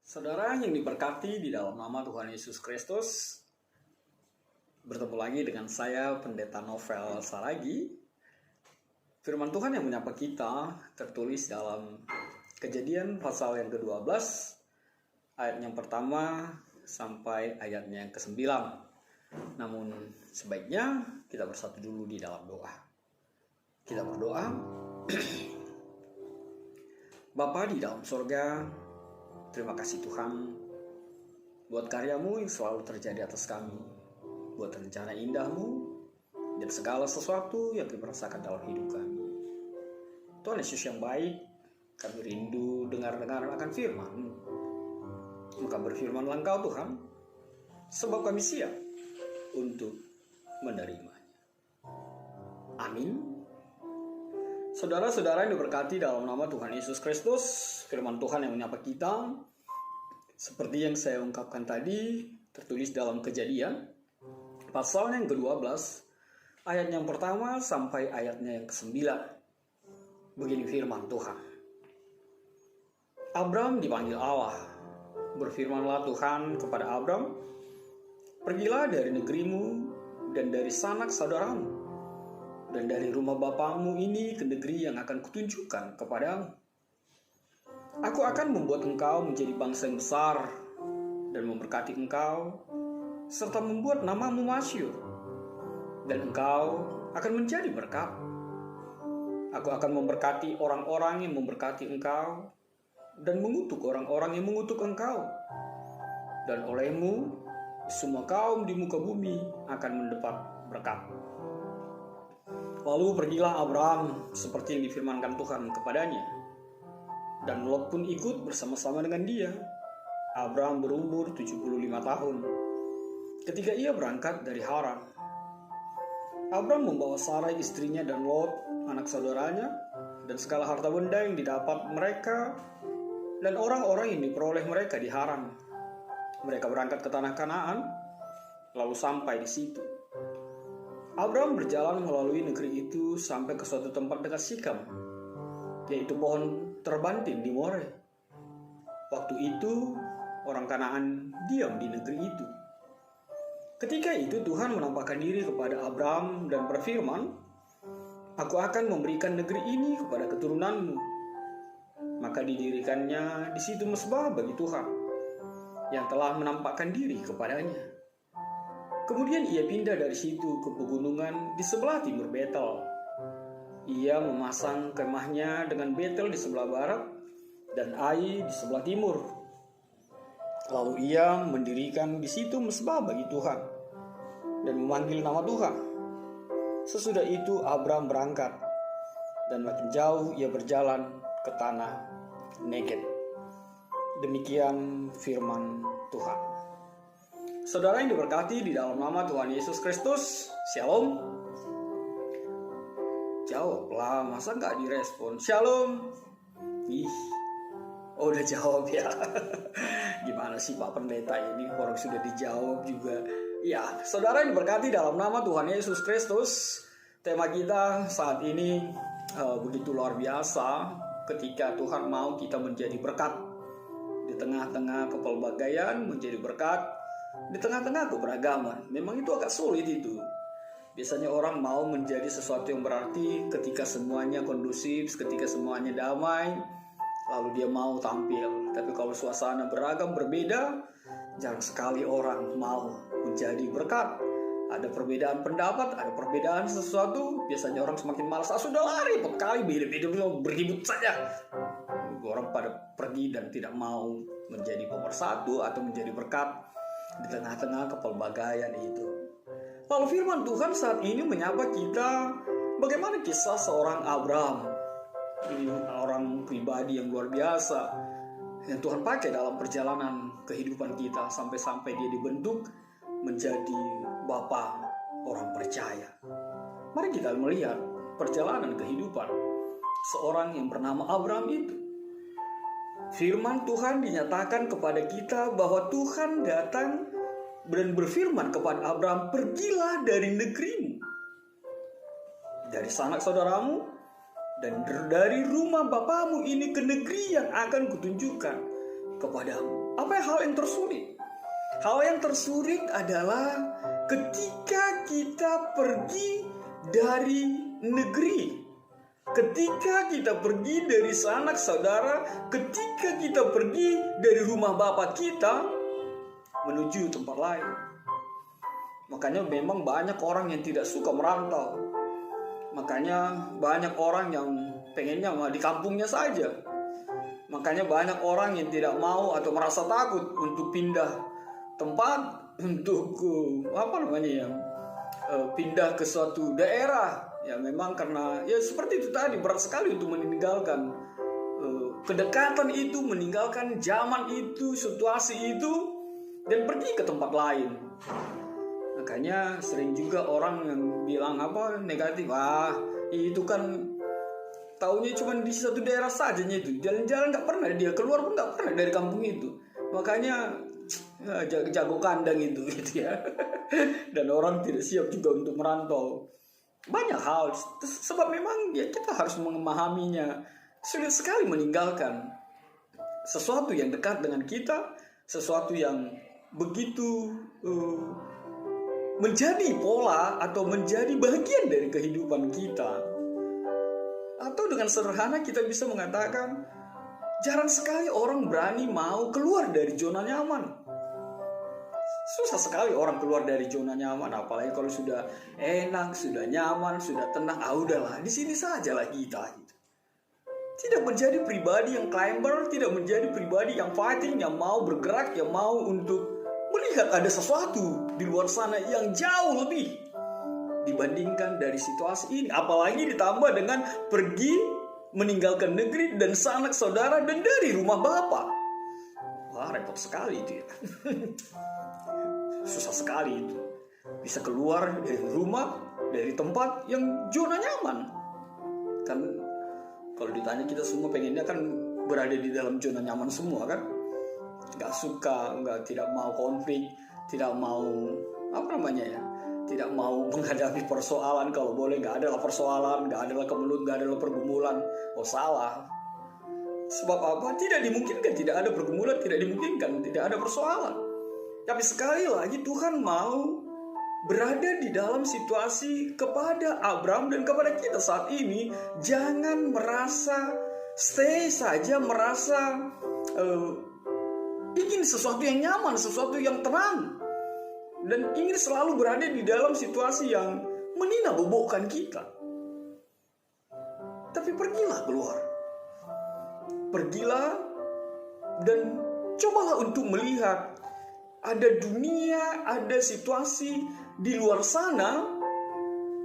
Saudara yang diberkati di dalam nama Tuhan Yesus Kristus, bertemu lagi dengan saya, Pendeta Novel Saragi. Firman Tuhan yang menyapa kita tertulis dalam Kejadian pasal yang ke-12, ayat yang pertama sampai ayatnya yang ke-9. Namun sebaiknya kita bersatu dulu di dalam doa. Kita berdoa. Bapa di dalam surga, terima kasih Tuhan buat karya-Mu yang selalu terjadi atas kami, buat rencana indah-Mu dan segala sesuatu yang kami rasakan dalam hidup kami. Tuhan Yesus yang baik, kami rindu dengar-dengar akan firman-Mu. Maka berfirmanlah Engkau Tuhan, sebab kami siap untuk menerimanya. Amin. Saudara-saudara yang diberkati dalam nama Tuhan Yesus Kristus, firman Tuhan yang menyapa kita, seperti yang saya ungkapkan tadi, tertulis dalam Kejadian, pasal yang ke-12, ayat yang pertama sampai ayatnya yang ke-9. Begini firman Tuhan. Abram dipanggil Allah. Berfirmanlah Tuhan kepada Abram, pergilah dari negerimu dan dari sanak saudaramu, dan dari rumah bapamu ini ke negeri yang akan kutunjukkan kepadamu. Aku akan membuat engkau menjadi bangsa yang besar dan memberkati engkau, serta membuat namamu masyhur, dan engkau akan menjadi berkat. Aku akan memberkati orang-orang yang memberkati engkau, dan mengutuk orang-orang yang mengutuk engkau. Dan olehmu, semua kaum di muka bumi akan mendapat berkat. Lalu pergilah Abram seperti yang difirmankan Tuhan kepadanya. Dan Lot pun ikut bersama-sama dengan dia. Abram berumur 75 tahun ketika ia berangkat dari Haran. Abram membawa Sarai istrinya dan Lot anak saudaranya dan segala harta benda yang didapat mereka dan orang-orang yang diperoleh mereka di Haran. Mereka berangkat ke tanah Kanaan lalu sampai di situ. Abram berjalan melalui negeri itu sampai ke suatu tempat dekat Sikam, yaitu pohon terbanting di More. Waktu itu orang Kanaan diam di negeri itu. Ketika itu Tuhan menampakkan diri kepada Abram dan berfirman, Aku akan memberikan negeri ini kepada keturunanmu. Maka didirikannya di situ mezbah bagi Tuhan, yang telah menampakkan diri kepadanya. Kemudian ia pindah dari situ ke pegunungan di sebelah timur Betel. Ia memasang kemahnya dengan Betel di sebelah barat dan Ai di sebelah timur. Lalu ia mendirikan di situ mezbah bagi Tuhan dan memanggil nama Tuhan. Sesudah itu Abram berangkat dan makin jauh ia berjalan ke tanah Negeb. Demikian firman Tuhan. Saudara yang diberkati di dalam nama Tuhan Yesus Kristus, Shalom. Jawablah, masa nggak direspon? Shalom. Udah jawab ya. Gimana sih Pak Pendeta ini, orang sudah dijawab juga. Ya, saudara yang diberkati dalam nama Tuhan Yesus Kristus, tema kita saat ini begitu luar biasa ketika Tuhan mau kita menjadi berkat. Di tengah-tengah kepelbagaian menjadi berkat. Di tengah-tengah keberagaman, memang itu agak sulit itu. Biasanya orang mau menjadi sesuatu yang berarti ketika semuanya kondusif, ketika semuanya damai, lalu dia mau tampil. Tapi kalau suasana beragam berbeda, jarang sekali orang mau menjadi berkat. Ada perbedaan pendapat, ada perbedaan sesuatu, biasanya orang semakin malas. Sudah lari, kali beda-beda berhibut saja. Orang pada pergi dan tidak mau menjadi pemersatu atau menjadi berkat di tengah-tengah kepelbagaian itu. Lalu firman Tuhan saat ini menyapa kita, bagaimana kisah seorang Abram. Ini orang pribadi yang luar biasa yang Tuhan pakai dalam perjalanan kehidupan kita sampai-sampai dia dibentuk menjadi bapa orang percaya. Mari kita melihat perjalanan kehidupan seorang yang bernama Abram itu. Firman Tuhan dinyatakan kepada kita bahwa Tuhan datang dan berfirman kepada Abram, pergilah dari negerimu, dari sanak saudaramu, dan dari rumah bapamu ini ke negeri yang akan kutunjukkan kepadamu. Apa hal yang tersulit? Hal yang tersulit adalah ketika kita pergi dari negeri, ketika kita pergi dari sanak saudara, ketika kita pergi dari rumah Bapa kita menuju tempat lain. Makanya memang banyak orang yang tidak suka merantau. Makanya banyak orang yang pengennya di kampungnya saja. Makanya banyak orang yang tidak mau atau merasa takut untuk pindah tempat, untuk pindah ke suatu daerah. Ya memang karena ya seperti itu tadi, berat sekali untuk meninggalkan kedekatan itu, meninggalkan zaman itu, situasi itu, dan pergi ke tempat lain. Makanya sering juga orang yang bilang negatif, itu kan taunya cuma di satu daerah saja itu, jalan-jalan nggak pernah, dia keluar pun nggak pernah dari kampung itu. Makanya jago kandang itu gitu ya. Dan orang tidak siap juga untuk merantau. Banyak hal, sebab memang ya kita harus memahaminya. Sulit sekali meninggalkan sesuatu yang dekat dengan kita, sesuatu yang begitu menjadi pola atau menjadi bagian dari kehidupan kita. Atau dengan sederhana kita bisa mengatakan, jarang sekali orang berani mau keluar dari zona nyaman. Susah sekali orang keluar dari zona nyaman, apalagi kalau sudah enak, sudah nyaman, sudah tenang. Udahlah, di sini sajalah kita. Tidak menjadi pribadi yang climber, tidak menjadi pribadi yang fighting, yang mau bergerak, yang mau untuk melihat ada sesuatu di luar sana yang jauh lebih dibandingkan dari situasi ini. Apalagi ditambah dengan pergi meninggalkan negeri dan sanak saudara dan dari rumah Bapa. Wah, repot sekali itu ya. Susah sekali itu. Bisa keluar dari rumah, dari tempat yang zona nyaman. Kan kalau ditanya kita semua pengennya kan berada di dalam zona nyaman semua kan. Gak suka, tidak mau konflik, tidak mau tidak mau menghadapi persoalan. Kalau boleh gak adalah persoalan, gak adalah kemelut, gak adalah pergumulan. Oh salah. Sebab apa? Tidak dimungkinkan tidak ada pergumulan, tidak dimungkinkan tidak ada persoalan. Tapi sekali lagi Tuhan mau berada di dalam situasi kepada Abraham dan kepada kita saat ini. Jangan merasa stay saja, merasa ingin sesuatu yang nyaman, sesuatu yang tenang, dan ingin selalu berada di dalam situasi yang menina-bobokkan kita. Tapi pergilah keluar. Pergilah dan cobalah untuk melihat ada dunia, ada situasi di luar sana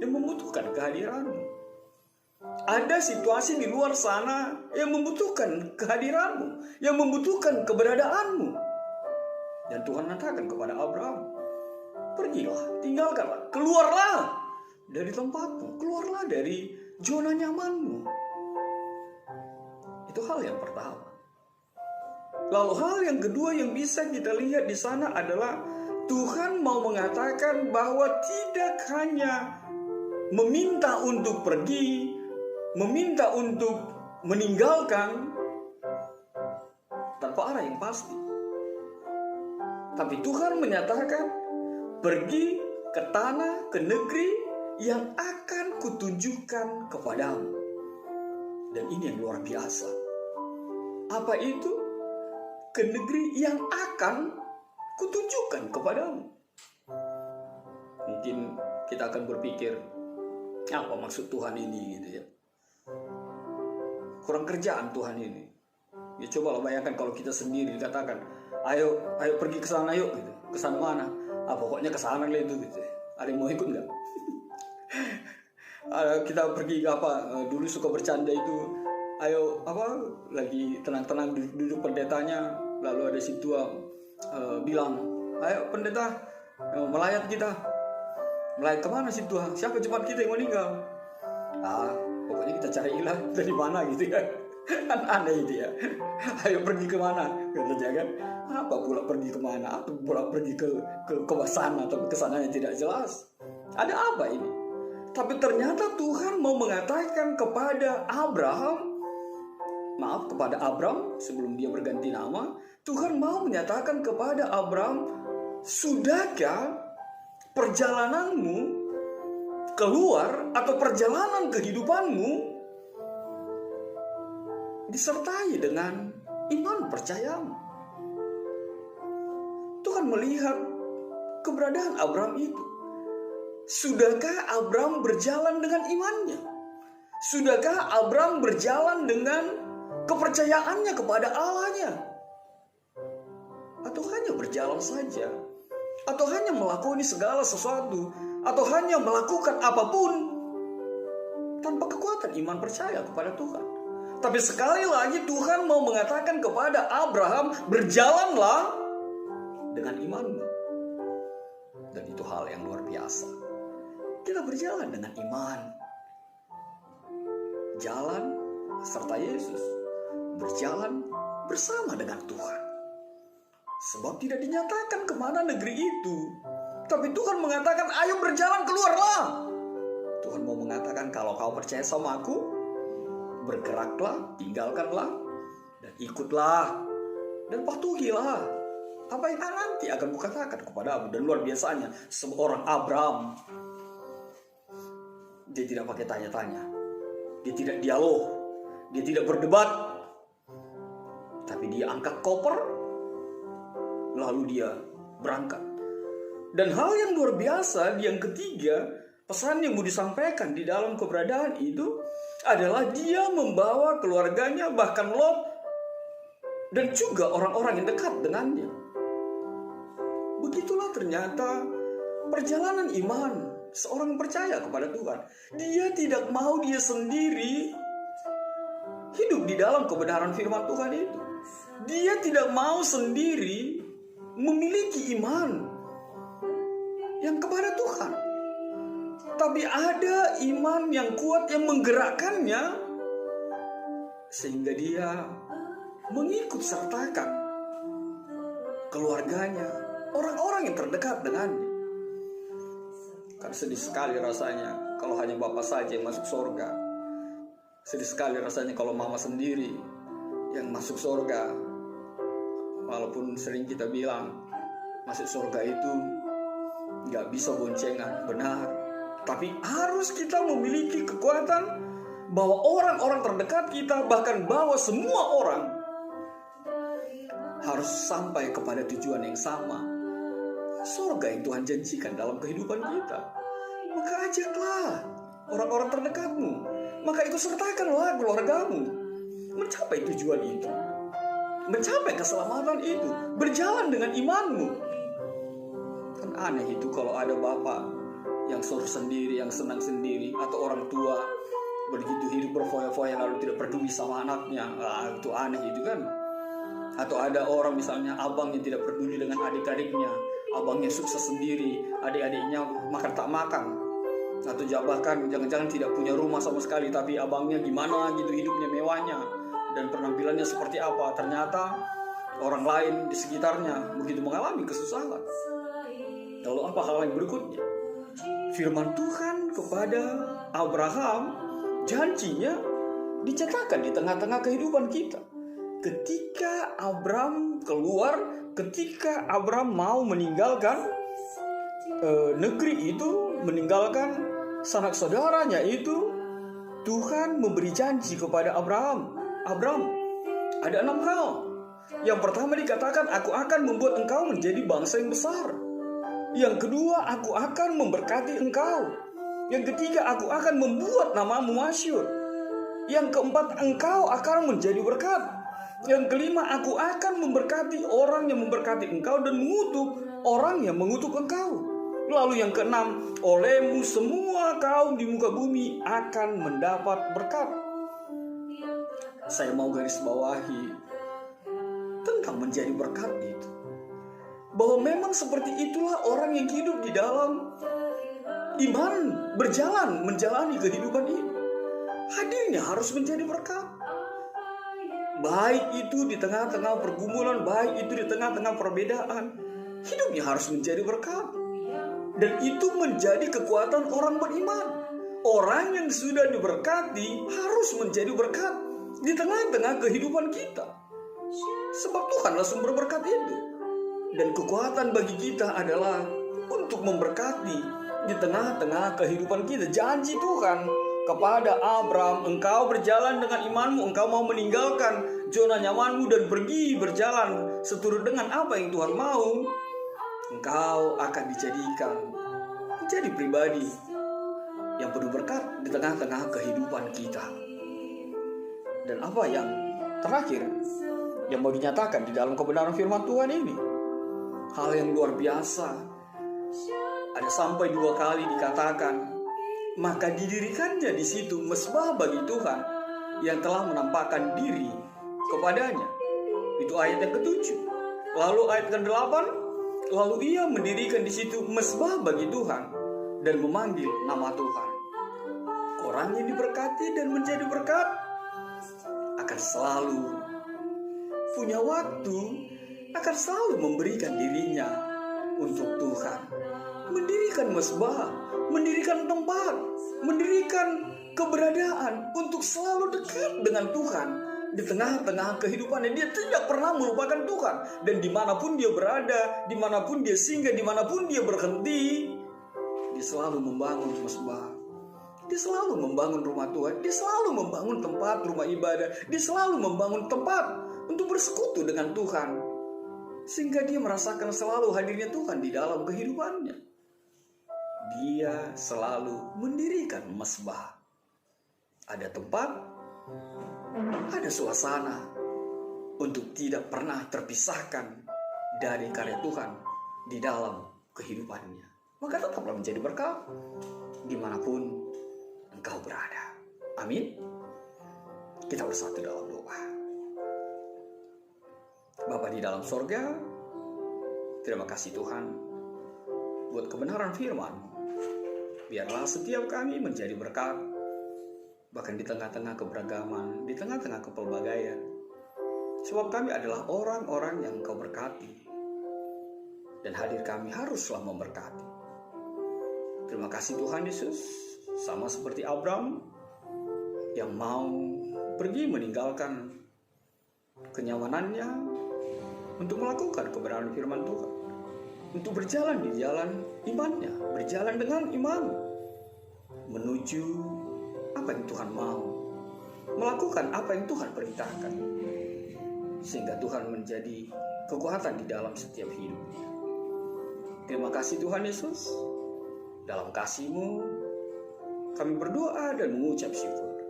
yang membutuhkan kehadiranmu. Ada situasi di luar sana yang membutuhkan kehadiranmu, yang membutuhkan keberadaanmu. Dan Tuhan katakan kepada Abraham, pergilah, tinggalkanlah, keluarlah dari tempatmu, keluarlah dari zona nyamanmu. Itu hal yang pertama. Lalu hal yang kedua yang bisa kita lihat di sana adalah Tuhan mau mengatakan bahwa tidak hanya meminta untuk pergi, meminta untuk meninggalkan tanpa arah yang pasti. Tapi Tuhan menyatakan, pergi ke tanah, ke negeri yang akan kutunjukkan kepadamu. Dan ini yang luar biasa. Apa itu? Ke negeri yang akan kutunjukkan kepadamu. Mungkin kita akan berpikir, apa maksud Tuhan ini gitu ya? Kurang kerjaan Tuhan ini. Ya coba bayangkan kalau kita sendiri dikatakan, ayo pergi ke sana yuk gitu. Ke sana mana? Pokoknya ke sana lah itu gitu. Ada yang mau ikut enggak? Kita pergi dulu suka bercanda itu. Ayo lagi tenang-tenang duduk pendetanya, lalu ada si tua bilang, ayo pendeta melayat kita. Melayat kemana si tua? Siapa cepat kita yang meninggal? Pokoknya kita carilah dari mana gitu ya. Kan aneh itu ya. Ayo pergi kemana? Katanya kan. Apa pula pergi kemana? Atau pula pergi ke sana atau ke sana yang tidak jelas. Ada apa ini? Tapi ternyata Tuhan mau mengatakan kepada Abraham sebelum dia berganti nama, Tuhan mau menyatakan kepada Abraham, sudahkah perjalananmu keluar atau perjalanan kehidupanmu disertai dengan iman percayamu. Tuhan melihat keberadaan Abraham itu. Sudahkah Abraham berjalan dengan imannya? Sudahkah Abraham berjalan dengan kepercayaannya kepada Allahnya? Atau hanya berjalan saja? Atau hanya melakoni segala sesuatu? Atau hanya melakukan apapun tanpa kekuatan iman percaya kepada Tuhan? Tapi sekali lagi Tuhan mau mengatakan kepada Abraham, berjalanlah dengan imanmu. Dan itu hal yang luar biasa. Kita berjalan dengan iman. Jalan serta Yesus. Berjalan bersama dengan Tuhan. Sebab tidak dinyatakan kemana negeri itu. Tapi Tuhan mengatakan, ayo berjalan, keluarlah. Tuhan mau mengatakan, kalau kau percaya sama aku, bergeraklah, tinggalkanlah, dan ikutlah, dan patuhilah apa yang nanti akan kukatakan kepadamu. Dan luar biasanya, seorang Abraham, dia tidak pakai tanya-tanya, dia tidak dialog, dia tidak berdebat, tapi dia angkat koper, lalu dia berangkat. Dan hal yang luar biasa, yang ketiga, pesan yang mau disampaikan di dalam keberadaan itu adalah dia membawa keluarganya, bahkan Lot, dan juga orang-orang yang dekat dengannya. Begitulah ternyata perjalanan iman seorang yang percaya kepada Tuhan. Dia tidak mau dia sendiri hidup di dalam kebenaran firman Tuhan itu. Dia tidak mau sendiri memiliki iman yang kepada Tuhan. Tapi ada iman yang kuat yang menggerakkannya sehingga dia mengikut sertakan keluarganya, orang-orang yang terdekat dengannya. Kan sedih sekali rasanya kalau hanya bapak saja yang masuk surga. Sedih sekali rasanya kalau mama sendiri yang masuk surga. Walaupun sering kita bilang masuk surga itu gak bisa boncengan, benar. Tapi harus kita memiliki kekuatan bahwa orang-orang terdekat kita, bahkan bahwa semua orang harus sampai kepada tujuan yang sama. Surga yang Tuhan janjikan dalam kehidupan kita. Maka ajaklah orang-orang terdekatmu, maka ikut sertakanlah keluargamu mencapai tujuan itu, mencapai keselamatan itu, berjalan dengan imanmu. Kan aneh itu kalau ada bapak yang suruh sendiri, yang senang sendiri, atau orang tua begitu hidup berfoya-foya lalu tidak peduli sama anaknya. Itu aneh itu kan. Atau ada orang misalnya abang yang tidak peduli dengan adik-adiknya, abangnya sukses sendiri, adik-adiknya makan tak makan, atau bahkan jangan-jangan tidak punya rumah sama sekali, tapi abangnya gimana gitu hidupnya mewahnya dan penampilannya seperti apa. Ternyata orang lain di sekitarnya begitu mengalami kesusahan. Lalu apa hal yang berikutnya? Firman Tuhan kepada Abraham, janjinya dicetakkan di tengah-tengah kehidupan kita. Ketika Abraham keluar, ketika Abraham mau meninggalkan negeri itu, meninggalkan sanak saudaranya itu, Tuhan memberi janji kepada Abraham. Abraham, ada 6 hal. Yang pertama dikatakan, aku akan membuat engkau menjadi bangsa yang besar. Yang kedua, aku akan memberkati engkau. Yang ketiga, aku akan membuat namamu masyhur. Yang keempat, engkau akan menjadi berkat. Yang kelima, aku akan memberkati orang yang memberkati engkau dan mengutuk orang yang mengutuk engkau. Lalu yang keenam, olehmu semua kaum di muka bumi akan mendapat berkat. Saya mau garis bawahi tentang menjadi berkat itu. Bahwa memang seperti itulah orang yang hidup di dalam iman, berjalan, menjalani kehidupan ini. Hadirnya harus menjadi berkat. Baik itu di tengah-tengah pergumulan, baik itu di tengah-tengah perbedaan, hidupnya harus menjadi berkat. Dan itu menjadi kekuatan orang beriman. Orang yang sudah diberkati harus menjadi berkat di tengah-tengah kehidupan kita. Sebab Tuhanlah sumber berkat itu. Dan kekuatan bagi kita adalah untuk memberkati di tengah-tengah kehidupan kita. Janji Tuhan kepada Abram, engkau berjalan dengan imanmu, engkau mau meninggalkan zona nyamanmu dan pergi berjalan seturut dengan apa yang Tuhan mau, engkau akan dijadikan menjadi pribadi yang penuh berkat di tengah-tengah kehidupan kita. Dan apa yang terakhir yang mau dinyatakan di dalam kebenaran firman Tuhan ini, hal yang luar biasa. Ada sampai 2 kali dikatakan, maka didirikannya di situ mezbah bagi Tuhan yang telah menampakkan diri kepadanya. Itu ayat yang ke-7. Lalu ayat ke-8, lalu ia mendirikan di situ mezbah bagi Tuhan dan memanggil nama Tuhan. Orang yang diberkati dan menjadi berkat akan selalu punya waktu, akan selalu memberikan dirinya untuk Tuhan. Mendirikan mezbah, mendirikan tempat, mendirikan keberadaan untuk selalu dekat dengan Tuhan. Di tengah-tengah kehidupannya, dia tidak pernah melupakan Tuhan. Dan dimanapun dia berada, dimanapun dia singgah, dimanapun dia berhenti, dia selalu membangun mezbah. Dia selalu membangun rumah Tuhan. Dia selalu membangun tempat rumah ibadah. Dia selalu membangun tempat untuk bersekutu dengan Tuhan. Sehingga dia merasakan selalu hadirnya Tuhan di dalam kehidupannya. Dia selalu mendirikan mezbah. Ada tempat, ada suasana untuk tidak pernah terpisahkan dari karya Tuhan di dalam kehidupannya. Maka tetaplah menjadi berkat dimanapun engkau berada. Amin. Kita bersatu dalam doa. Bapa di dalam sorga, terima kasih Tuhan buat kebenaran firman. Biarlah setiap kami menjadi berkat, bahkan di tengah-tengah keberagaman, di tengah-tengah kepelbagaian. Sebab kami adalah orang-orang yang Engkau berkati, dan hadir kami haruslah memberkati. Terima kasih Tuhan Yesus, sama seperti Abram yang mau pergi meninggalkan kenyamanannya untuk melakukan kebenaran firman Tuhan, untuk berjalan di jalan imannya, berjalan dengan iman menuju apa yang Tuhan mau, melakukan apa yang Tuhan perintahkan, sehingga Tuhan menjadi kekuatan di dalam setiap hidupnya. Terima kasih Tuhan Yesus. Dalam kasih-Mu kami berdoa dan mengucap syukur.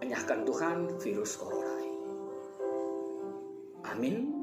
Enyahkan Tuhan virus corona ini. Amin.